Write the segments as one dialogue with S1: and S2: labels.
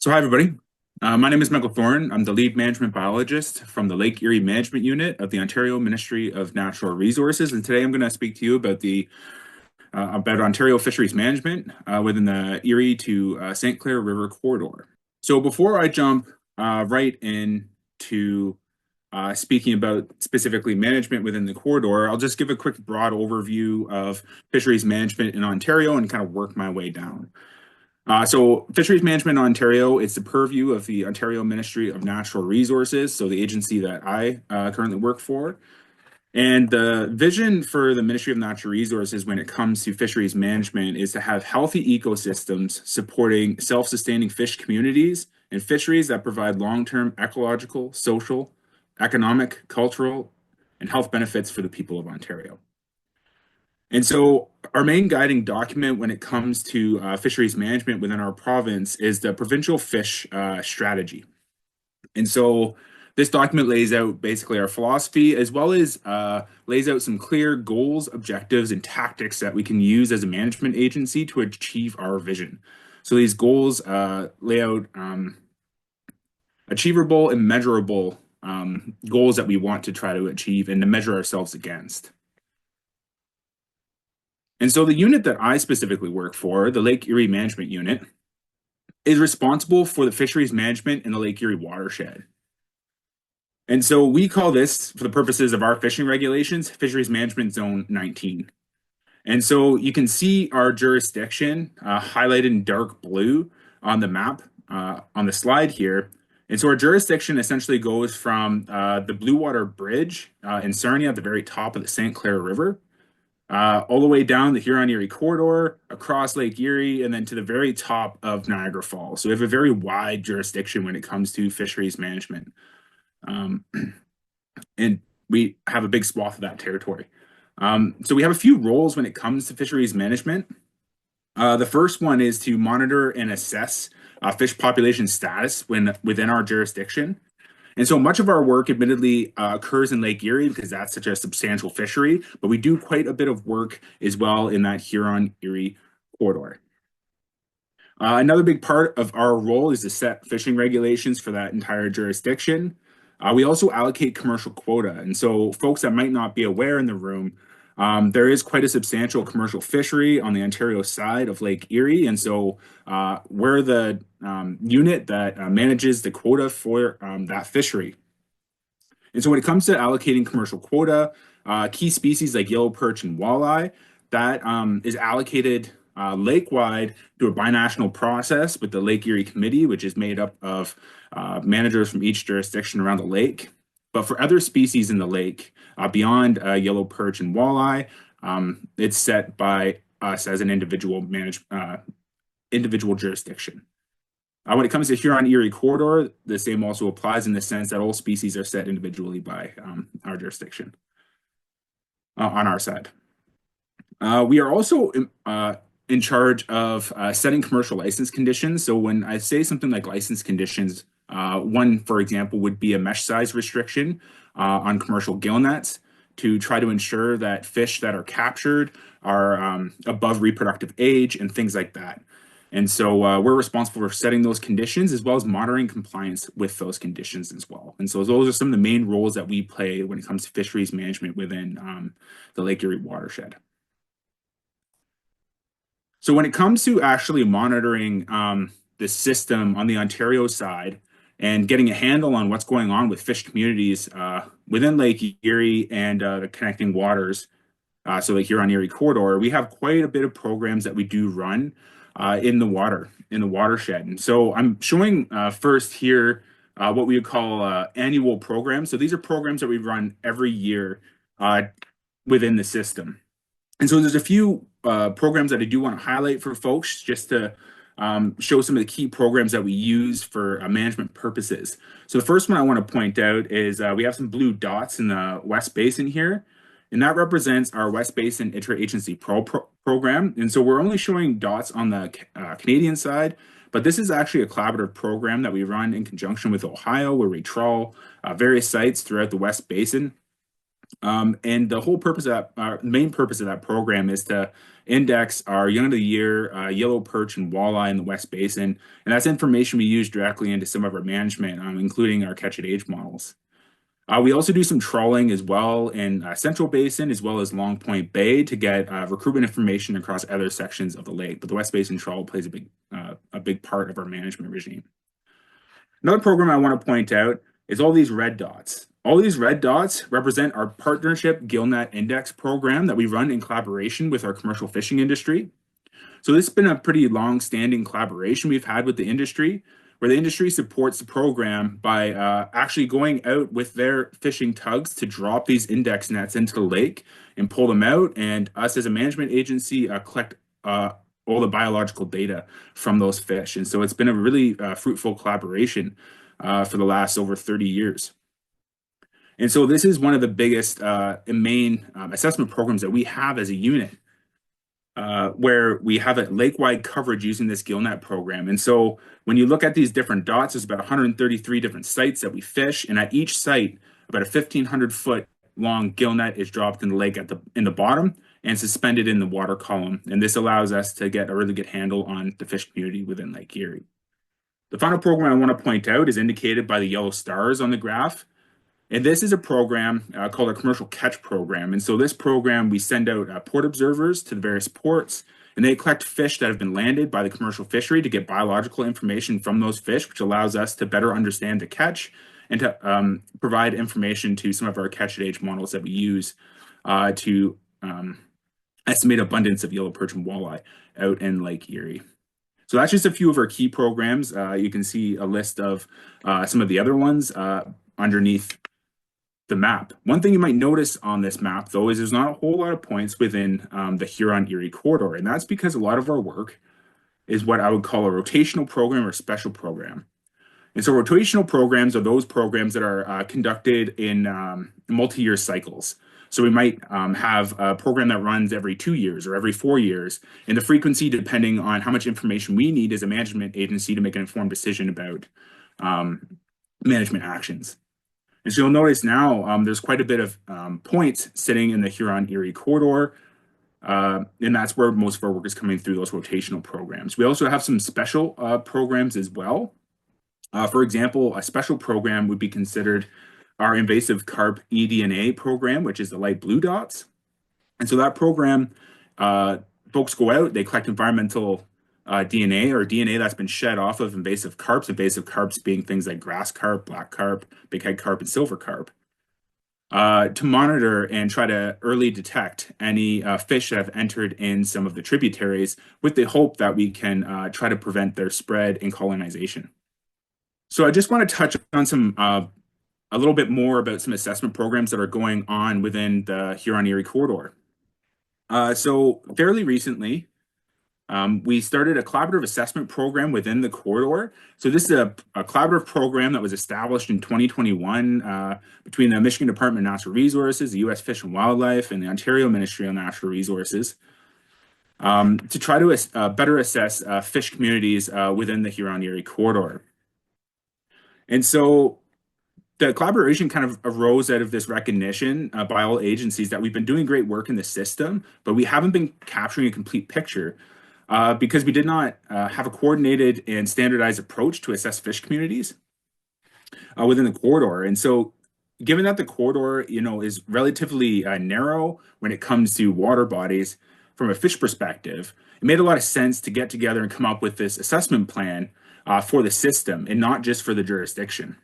S1: So hi everybody. My name is Michael Thorn. I'm the lead management biologist from the Lake Erie Management Unit of the Ontario Ministry of Natural Resources, and today I'm going to speak to you about the about Ontario fisheries management within the Erie to St. Clair River corridor. So before I jump right into speaking about specifically management within the corridor, I'll just give a quick broad overview of fisheries management in Ontario and kind of work my way down. So fisheries management in Ontario, it's the purview of the Ontario Ministry of Natural Resources, so the agency that I currently work for. And the vision for the Ministry of Natural Resources when it comes to fisheries management is to have healthy ecosystems supporting self-sustaining fish communities and fisheries that provide long-term ecological, social, economic, cultural, and health benefits for the people of Ontario. And so, our main guiding document when it comes to fisheries management within our province is the provincial fish strategy. And so, this document lays out basically our philosophy as well as lays out some clear goals, objectives, and tactics that we can use as a management agency to achieve our vision. So, these goals lay out achievable and measurable goals that we want to try to achieve and to measure ourselves against. And so the unit that I specifically work for, the Lake Erie Management Unit, is responsible for the fisheries management in the Lake Erie watershed. And so we call this, for the purposes of our fishing regulations, Fisheries Management Zone 19. And so you can see our jurisdiction highlighted in dark blue on the map on the slide here. And so our jurisdiction essentially goes from the Blue Water Bridge in Sarnia at the very top of the St. Clair River all the way down the Huron-Erie corridor, across Lake Erie, and then to the very top of Niagara Falls. So we have a very wide jurisdiction when it comes to fisheries management. Um, and we have a big swath of that territory. So we have a few roles when it comes to fisheries management. The first one is to monitor and assess fish population status within our jurisdiction. And so much of our work, admittedly, occurs in Lake Erie because that's such a substantial fishery, but we do quite a bit of work as well in that Huron-Erie corridor. Another big part of our role is to set fishing regulations for that entire jurisdiction. We also allocate commercial quota. And so folks that might not be aware in the room, there is quite a substantial commercial fishery on the Ontario side of Lake Erie. And so we're the unit that manages the quota for that fishery. And so when it comes to allocating commercial quota, key species like yellow perch and walleye, that is allocated lake-wide through a binational process with the Lake Erie Committee, which is made up of managers from each jurisdiction around the lake. But for other species in the lake, beyond yellow perch and walleye, it's set by us as an individual jurisdiction. When it comes to Huron-Erie corridor, the same also applies in the sense that all species are set individually by our jurisdiction on our side. We are also in charge of setting commercial license conditions. So when I say something like license conditions, one, for example, would be a mesh size restriction on commercial gill nets to try to ensure that fish that are captured are above reproductive age and things like that. And so we're responsible for setting those conditions as well as monitoring compliance with those conditions as well. And so those are some of the main roles that we play when it comes to fisheries management within the Lake Erie watershed. So when it comes to actually monitoring the system on the Ontario side and getting a handle on what's going on with fish communities within Lake Erie and the connecting waters, so the Huron-Erie corridor, we have quite a bit of programs that we do run in the watershed. And so I'm showing first here what we would call annual programs. So these are programs that we run every year within the system. And so there's a few programs that I do want to highlight for folks just to show some of the key programs that we use for management purposes. So the first one I want to point out is we have some blue dots in the West Basin here. And that represents our West Basin Interagency Program. And so we're only showing dots on the Canadian side, but this is actually a collaborative program that we run in conjunction with Ohio, where we trawl various sites throughout the West Basin. And the whole purpose of main purpose of that program is to index our young of the year yellow perch and walleye in the West Basin. And that's information we use directly into some of our management, including our catch at age models. We also do some trawling as well in Central Basin as well as Long Point Bay to get recruitment information across other sections of the lake. But the West Basin trawl plays a big part of our management regime. Another program I want to point out is all these red dots. All these red dots represent our partnership GillNet Index program that we run in collaboration with our commercial fishing industry. So this has been a pretty long-standing collaboration we've had with the industry, where the industry supports the program by actually going out with their fishing tugs to drop these index nets into the lake and pull them out, and us as a management agency collect all the biological data from those fish. And so it's been a really fruitful collaboration for the last over 30 years. And so this is one of the biggest and main assessment programs that we have as a unit, where we have a lake-wide coverage using this GillNet program. And so when you look at these different dots, there's about 133 different sites that we fish, and at each site, about a 1,500-foot long GillNet is dropped in the lake in the bottom and suspended in the water column. And this allows us to get a really good handle on the fish community within Lake Erie. The final program I want to point out is indicated by the yellow stars on the graph. And this is a program called a commercial catch program. And so this program, we send out port observers to the various ports, and they collect fish that have been landed by the commercial fishery to get biological information from those fish, which allows us to better understand the catch and to provide information to some of our catch at age models that we use to estimate abundance of yellow perch and walleye out in Lake Erie. So that's just a few of our key programs. You can see a list of some of the other ones underneath the map. One thing you might notice on this map, though, is there's not a whole lot of points within the Huron-Erie corridor, and that's because a lot of our work is what I would call a rotational program or special program. And so rotational programs are those programs that are conducted in multi-year cycles. So we might have a program that runs every 2 years or every 4 years, and the frequency depending on how much information we need as a management agency to make an informed decision about management actions. And so you'll notice now there's quite a bit of points sitting in the Huron-Erie corridor, and that's where most of our work is coming through those rotational programs. We also have some special programs as well. For example, a special program would be considered our invasive carp eDNA program, which is the light blue dots. And so that program, folks go out, they collect environmental DNA or DNA that's been shed off of invasive carps being things like grass carp, black carp, bighead carp, and silver carp, to monitor and try to early detect any fish that have entered in some of the tributaries with the hope that we can try to prevent their spread and colonization. So I just want to touch on some a little bit more about some assessment programs that are going on within the Huron-Erie corridor. So fairly recently, we started a collaborative assessment program within the corridor. So this is a collaborative program that was established in 2021 between the Michigan Department of Natural Resources, the U.S. Fish and Wildlife, and the Ontario Ministry of Natural Resources to try to better assess fish communities within the Huron-Erie corridor. And so the collaboration kind of arose out of this recognition by all agencies that we've been doing great work in the system, but we haven't been capturing a complete picture because we did not have a coordinated and standardized approach to assess fish communities within the corridor. And so given that the corridor, is relatively narrow when it comes to water bodies from a fish perspective, it made a lot of sense to get together and come up with this assessment plan for the system and not just for the jurisdiction.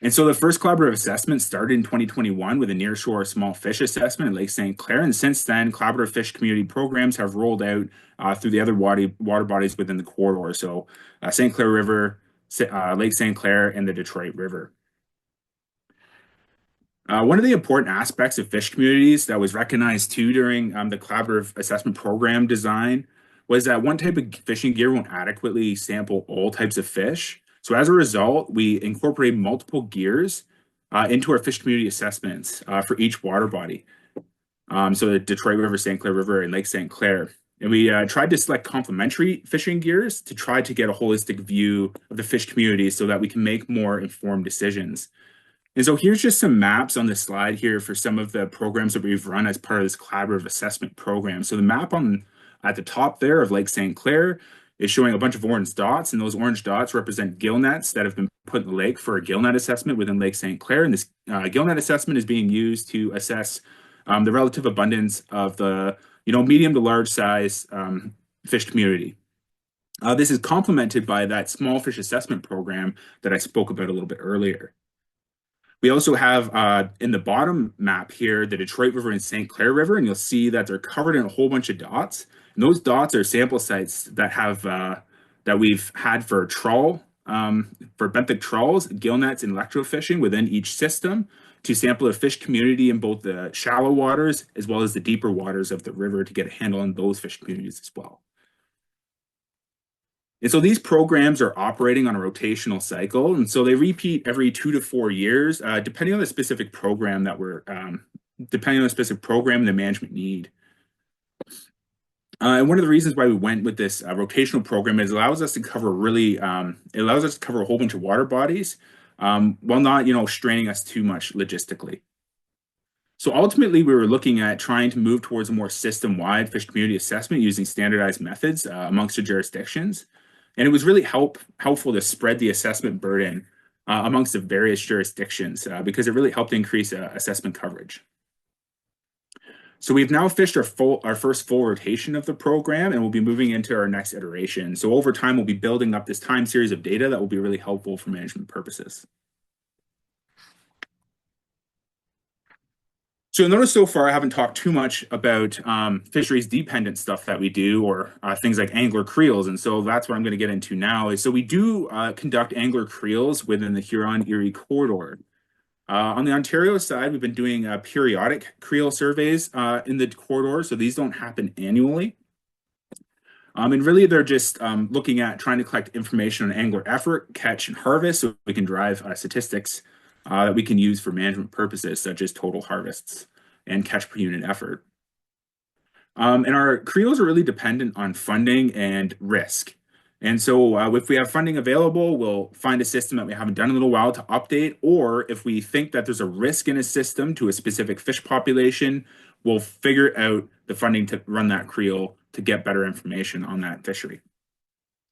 S1: And so the first collaborative assessment started in 2021 with a nearshore small fish assessment at Lake St. Clair. And since then, collaborative fish community programs have rolled out through the other water bodies within the corridor. So St. Clair River, Lake St. Clair, and the Detroit River. One of the important aspects of fish communities that was recognized too during the collaborative assessment program design was that one type of fishing gear won't adequately sample all types of fish. So as a result, we incorporated multiple gears into our fish community assessments for each water body. So the Detroit River, St. Clair River, and Lake St. Clair. And we tried to select complementary fishing gears to try to get a holistic view of the fish community so that we can make more informed decisions. And so here's just some maps on the slide here for some of the programs that we've run as part of this collaborative assessment program. So the map on at the top there of Lake St. Clair is showing a bunch of orange dots, and those orange dots represent gill nets that have been put in the lake for a gill net assessment within Lake St. Clair. And this gill net assessment is being used to assess the relative abundance of the medium to large size fish community. This is complemented by that small fish assessment program that I spoke about a little bit earlier. We also have in the bottom map here the Detroit River and St. Clair River, and you'll see that they're covered in a whole bunch of dots. And those dots are sample sites that have that we've had for trawl, for benthic trawls, gill nets, and electrofishing within each system to sample a fish community in both the shallow waters as well as the deeper waters of the river to get a handle on those fish communities as well. And so these programs are operating on a rotational cycle, and so they repeat every 2 to 4 years, depending on the specific program that depending on the specific program and the management need. And one of the reasons why we went with this rotational program is it allows us to cover a whole bunch of water bodies, while not straining us too much logistically. So ultimately, we were looking at trying to move towards a more system-wide fish community assessment using standardized methods amongst the jurisdictions. And it was really helpful to spread the assessment burden amongst the various jurisdictions because it really helped increase assessment coverage. So we've now fished our first full rotation of the program, and we'll be moving into our next iteration. So over time, we'll be building up this time series of data that will be really helpful for management purposes. So you'll notice so far I haven't talked too much about fisheries dependent stuff that we do, or things like angler creels, and so that's what I'm going to get into now. So we do conduct angler creels within the Huron-Erie corridor. On the Ontario side, we've been doing periodic creel surveys in the corridor, so these don't happen annually. And really, they're just looking at trying to collect information on angler effort, catch, and harvest, so we can drive statistics that we can use for management purposes, such as total harvests and catch per unit effort. And our creels are really dependent on funding and risk. And so if we have funding available, we'll find a system that we haven't done in a little while to update, or if we think that there's a risk in a system to a specific fish population, we'll figure out the funding to run that creel to get better information on that fishery.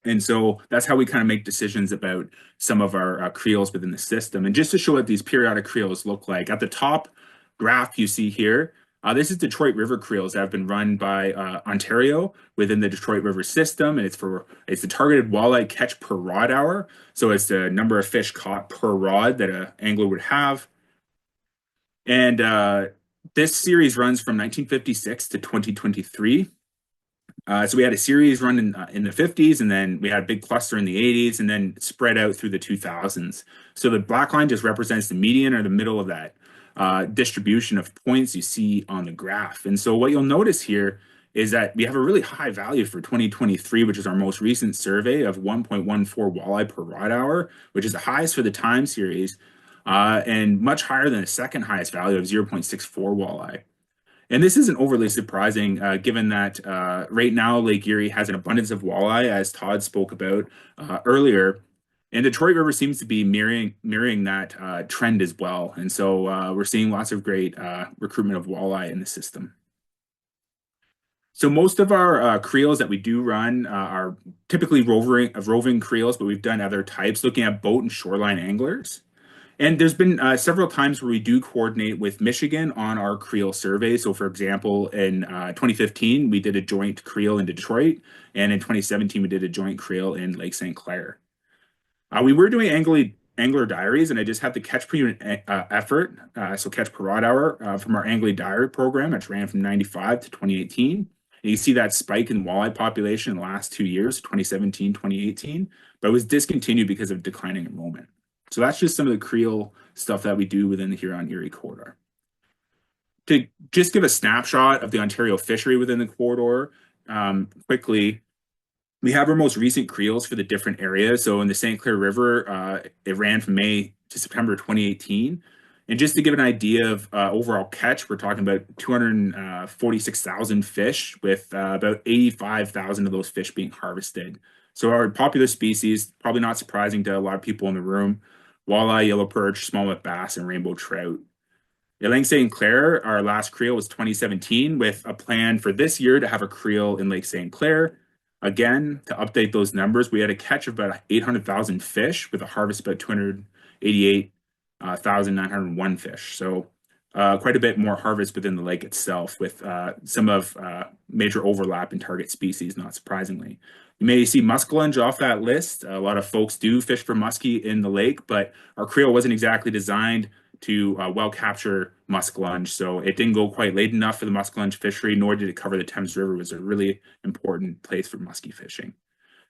S1: And so that's how we kind of make decisions about some of our creels within the system. And just to show what these periodic creels look like, at the top graph you see here, this is Detroit River creels that have been run by Ontario within the Detroit River system, and it's the targeted walleye catch per rod hour. So it's the number of fish caught per rod that an angler would have. And this series runs from 1956 to 2023. So we had a series run in the 50s, and then we had a big cluster in the 80s, and then spread out through the 2000s. So the black line just represents the median or the middle of that distribution of points you see on the graph. And so what you'll notice here is that we have a really high value for 2023, which is our most recent survey of 1.14 walleye per rod hour, which is the highest for the time series, and much higher than the second highest value of 0.64 walleye. And this isn't overly surprising, given that right now Lake Erie has an abundance of walleye, as Todd spoke about earlier. And Detroit River seems to be mirroring that trend as well. And so we're seeing lots of great recruitment of walleye in the system. So most of our creels that we do run are typically roving creels, but we've done other types, looking at boat and shoreline anglers. And there's been several times where we do coordinate with Michigan on our creel survey. So for example, in 2015, we did a joint creel in Detroit, and in 2017, we did a joint creel in Lake St. Clair. We were doing angler diaries, and I just have the catch per unit effort, so catch per rod hour from our angling diary program, which ran from 95 to 2018. And you see that spike in walleye population in the last 2 years, 2017, 2018, but it was discontinued because of declining enrollment. So that's just some of the creel stuff that we do within the Huron-Erie corridor. To just give a snapshot of the Ontario fishery within the corridor quickly, we have our most recent creels for the different areas. So in the St. Clair River, it ran from May to September 2018. And just to give an idea of overall catch, we're talking about 246,000 fish, with about 85,000 of those fish being harvested. So our popular species, probably not surprising to a lot of people in the room, walleye, yellow perch, smallmouth bass, and rainbow trout. At Lake St. Clair, our last creel was 2017, with a plan for this year to have a creel in Lake St. Clair. Again, to update those numbers, we had a catch of about 800,000 fish with a harvest about 288,901 fish. So quite a bit more harvest within the lake itself, with some of major overlap in target species, not surprisingly. You may see muskellunge off that list. A lot of folks do fish for muskie in the lake, but our creel wasn't exactly designed to well capture muskellunge, so it didn't go quite late enough for the muskellunge fishery, nor did it cover the Thames River, which is a really important place for muskie fishing.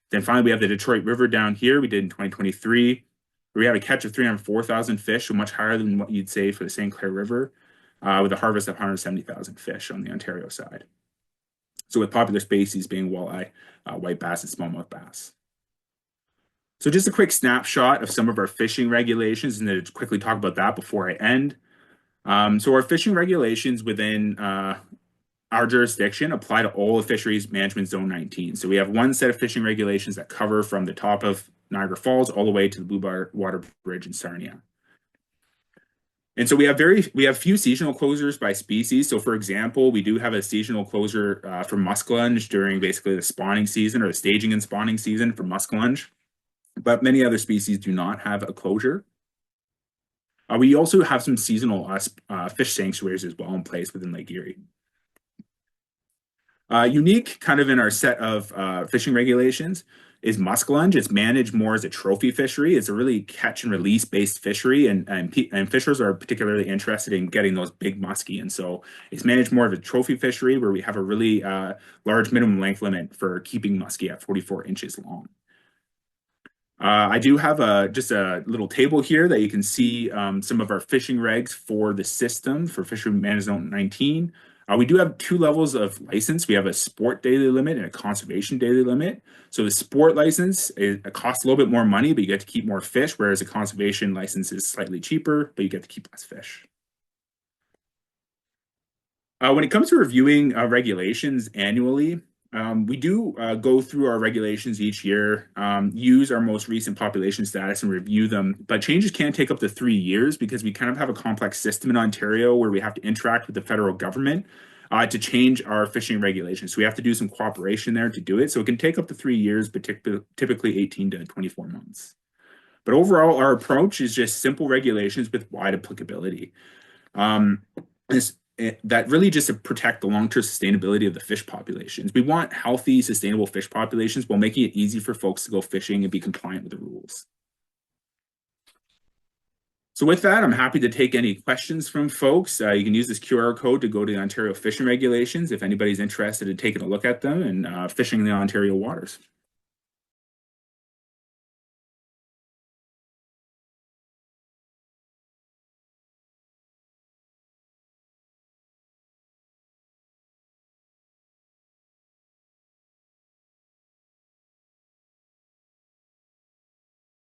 S1: Then finally, we have the Detroit River down here. We did in 2023. We had a catch of 304,000 fish, so much higher than what you'd say for the St. Clair River, with a harvest of 170,000 fish on the Ontario side. So with popular species being walleye, white bass, and smallmouth bass. So just a quick snapshot of some of our fishing regulations, and to quickly talk about that before I end. So our fishing regulations within our jurisdiction apply to all of Fisheries Management Zone 19. So we have one set of fishing regulations that cover from the top of Niagara Falls all the way to the Blue Water Bridge in Sarnia. And so we have few seasonal closures by species. So for example, we do have a seasonal closure for muskellunge during basically the spawning season, or the staging and spawning season for muskellunge. But many other species do not have a closure. We also have some seasonal fish sanctuaries as well in place within Lake Erie. Unique kind of in our set of fishing regulations is muskellunge. It's managed more as a trophy fishery. It's a really catch and release based fishery, and fishers are particularly interested in getting those big muskie. And so it's managed more of a trophy fishery, where we have a really large minimum length limit for keeping muskie at 44 inches long. I do have just a little table here that you can see some of our fishing regs for the system for Fishery Management Zone 19. We do have two levels of license. We have a sport daily limit and a conservation daily limit. So the sport license, it costs a little bit more money, but you get to keep more fish, whereas a conservation license is slightly cheaper, but you get to keep less fish. When it comes to reviewing regulations annually, we do go through our regulations each year, use our most recent population status and review them, but changes can take up to 3 years because we kind of have a complex system in Ontario where we have to interact with the federal government to change our fishing regulations. So we have to do some cooperation there to do it. So it can take up to 3 years, but typically 18 to 24 months. But overall, our approach is just simple regulations with wide applicability. That really just to protect the long-term sustainability of the fish populations. We want healthy, sustainable fish populations while making it easy for folks to go fishing and be compliant with the rules. So with that, I'm happy to take any questions from folks. You can use this QR code to go to the Ontario fishing regulations if anybody's interested in taking a look at them and fishing in the Ontario waters.